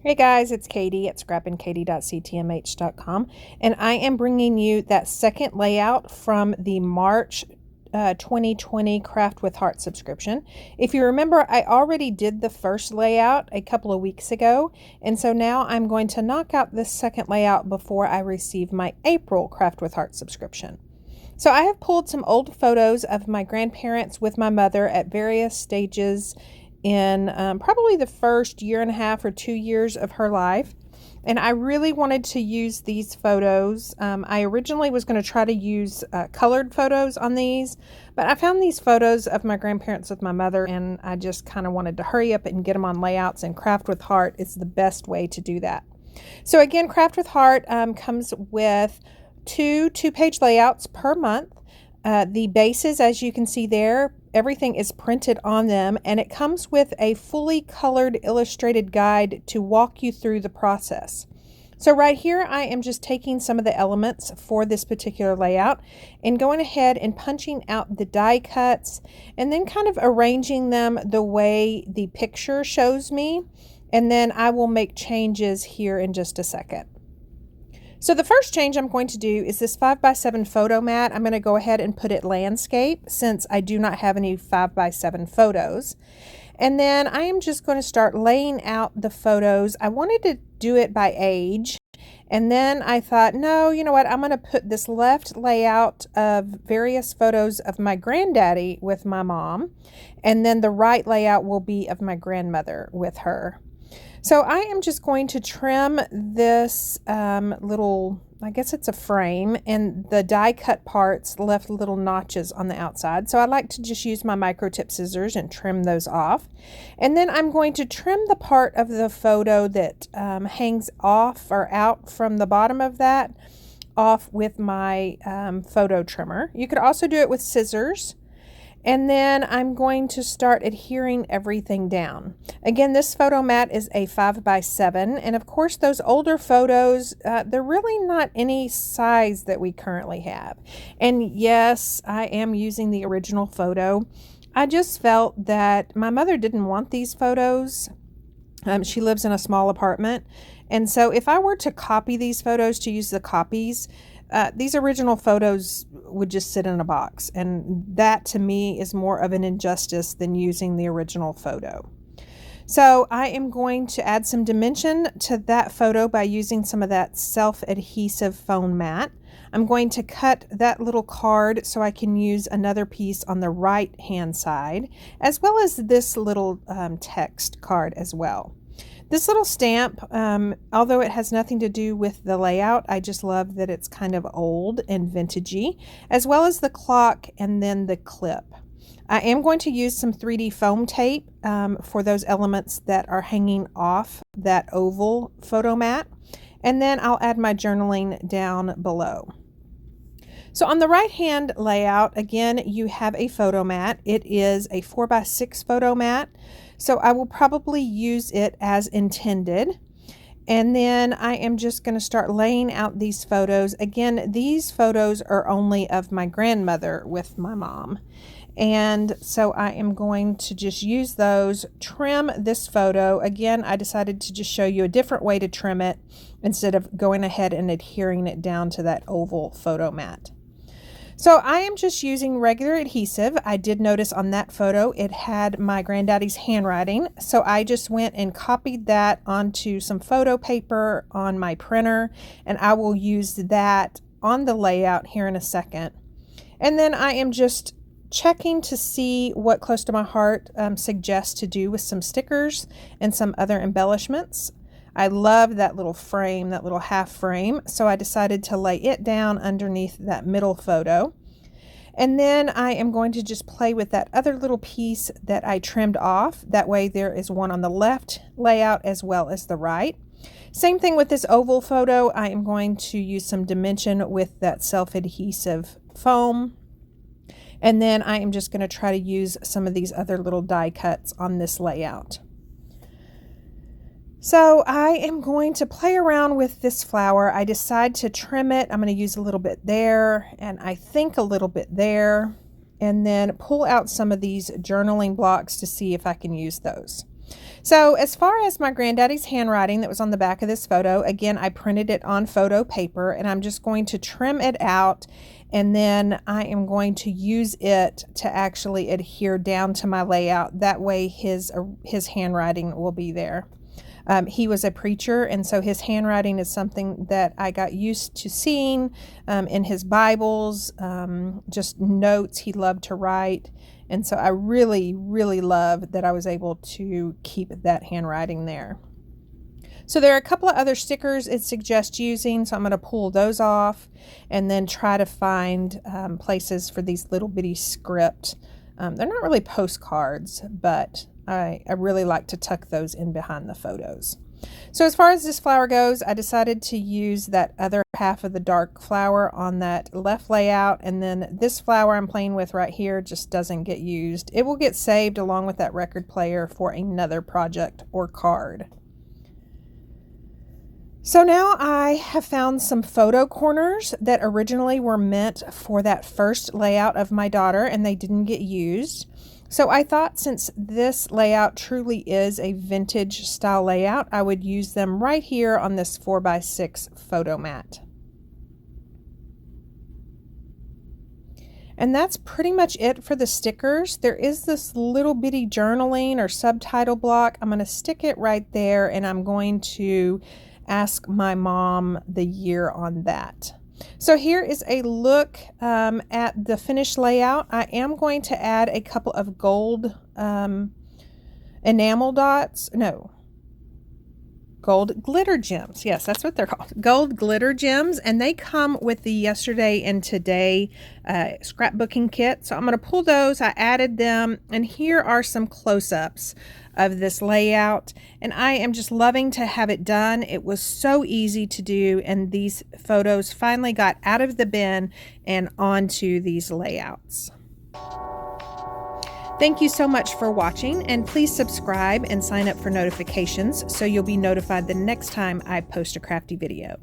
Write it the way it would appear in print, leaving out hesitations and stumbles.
Hey guys, it's Katie at scrappinkaty.ctmh.com, and I am bringing you that second layout from the March 2020 Craft with Heart subscription. If you remember, I already did the first layout a couple of weeks ago, and so now I'm going to knock out this second layout before I receive my April Craft with Heart subscription. So I have pulled some old photos of my grandparents with my mother at various stages in probably the first year and a half or 2 years of her life. And I really wanted to use these photos. I originally was going to try to use colored photos on these, but I found these photos of my grandparents with my mother, and I just kind of wanted to hurry up and get them on layouts, and Craft with Heart is the best way to do that. So again, Craft with Heart comes with two-page layouts per month. The bases, as you can see there, everything is printed on them, and it comes with a fully colored illustrated guide to walk you through the process. So right here, I am just taking some of the elements for this particular layout and going ahead and punching out the die cuts and then kind of arranging them the way the picture shows me. And then I will make changes here in just a second. So the first change I'm going to do is this 5x7 photo mat. I'm going to go ahead and put it landscape since I do not have any 5x7 photos. And then I am just going to start laying out the photos. I wanted to do it by age. And then I thought, no, you know what? I'm going to put this left layout of various photos of my granddaddy with my mom. And then the right layout will be of my grandmother with her. So I am just going to trim this little, I guess it's a frame, and the die cut parts left little notches on the outside. So I like to just use my micro tip scissors and trim those off. And then I'm going to trim the part of the photo that hangs off or out from the bottom of that off with my photo trimmer. You could also do it with scissors. And then I'm going to start adhering everything down. Again, this photo mat is a 5x7. And of course, those older photos, they're really not any size that we currently have. And yes, I am using the original photo. I just felt that my mother didn't want these photos. She lives in a small apartment. And so if I were to copy these photos to use the copies, these original photos would just sit in a box, and that to me is more of an injustice than using the original photo. So I am going to add some dimension to that photo by using some of that self-adhesive foam mat. I'm going to cut that little card so I can use another piece on the right hand side, as well as this little text card as well. This little stamp, although it has nothing to do with the layout, I just love that it's kind of old and vintagey, as well as the clock and then the clip. I am going to use some 3D foam tape for those elements that are hanging off that oval photo mat, and then I'll add my journaling down below. So on the right hand layout, again, you have a photo mat. It is a 4x6 photo mat. So I will probably use it as intended. And then I am just going to start laying out these photos. Again, these photos are only of my grandmother with my mom. And so I am going to just use those, trim this photo. Again, I decided to just show you a different way to trim it instead of going ahead and adhering it down to that oval photo mat. So I am just using regular adhesive. I did notice on that photo it had my granddaddy's handwriting, so I just went and copied that onto some photo paper on my printer, and I will use that on the layout here in a second. And then I am just checking to see what Close to My Heart suggests to do with some stickers and some other embellishments. I love that little frame, that little half frame, so I decided to lay it down underneath that middle photo. And then I am going to just play with that other little piece that I trimmed off. That way there is one on the left layout as well as the right. Same thing with this oval photo. I am going to use some dimension with that self-adhesive foam. And then I am just going to try to use some of these other little die cuts on this layout. So I am going to play around with this flower. I decide to trim it. I'm going to use a little bit there, and I think a little bit there, and then pull out some of these journaling blocks to see if I can use those. So as far as my granddaddy's handwriting that was on the back of this photo, again, I printed it on photo paper, and I'm just going to trim it out, and then I am going to use it to actually adhere down to my layout. That way his handwriting will be there. He was a preacher, and so his handwriting is something that I got used to seeing in his Bibles, just notes he loved to write. And so I really, really love that I was able to keep that handwriting there. So there are a couple of other stickers it suggests using, so I'm going to pull those off and then try to find places for these little bitty script. They're not really postcards, but I really like to tuck those in behind the photos. So as far as this flower goes, I decided to use that other half of the dark flower on that left layout, and then this flower I'm playing with right here just doesn't get used. It will get saved along with that record player for another project or card. So now I have found some photo corners that originally were meant for that first layout of my daughter, and they didn't get used. So I thought, since this layout truly is a vintage style layout, I would use them right here on this 4x6 photo mat. And that's pretty much it for the stickers. There is this little bitty journaling or subtitle block. I'm going to stick it right there, and I'm going to ask my mom the year on that. So here is a look at the finished layout. I am going to add a couple of gold enamel dots. No, gold glitter gems. Yes, that's what they're called. Gold glitter gems. And they come with the yesterday and today scrapbooking kit. So I'm going to pull those. I added them. And here are some close-ups of this layout, and I am just loving to have it done. It was so easy to do, and these photos finally got out of the bin and onto these layouts. Thank you so much for watching, and please subscribe and sign up for notifications so you'll be notified the next time I post a crafty video.